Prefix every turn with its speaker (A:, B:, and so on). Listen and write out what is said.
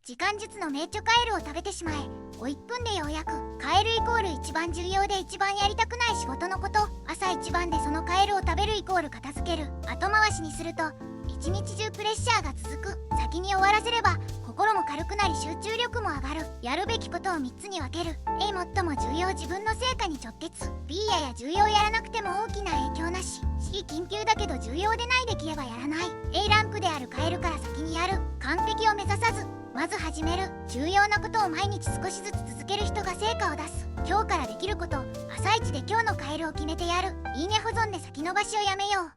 A: 時間術の命著カエルを食べてしまえ。1分でようやく。カエルイコール一番重要で一番やりたくない仕事のこと。朝一番でそのカエルを食べるイコール片付ける。後回しにすると一日中プレッシャーが続く。先に終わらせれば心も軽くなり集中力も上がる。やるべきことを3つに分ける。A 最も重要、自分の成果に直結。 B や重要、やらなくても大きな影響なし。 C 緊急だけど重要でない、できればやらない。 A ランクであるカエルから先にやる。完璧を目指さずまず始める。重要なことを毎日少しずつ続ける人が成果を出す。今日からできること、朝一で今日のカエルを決めてやる。いいね保存で先延ばしをやめよう。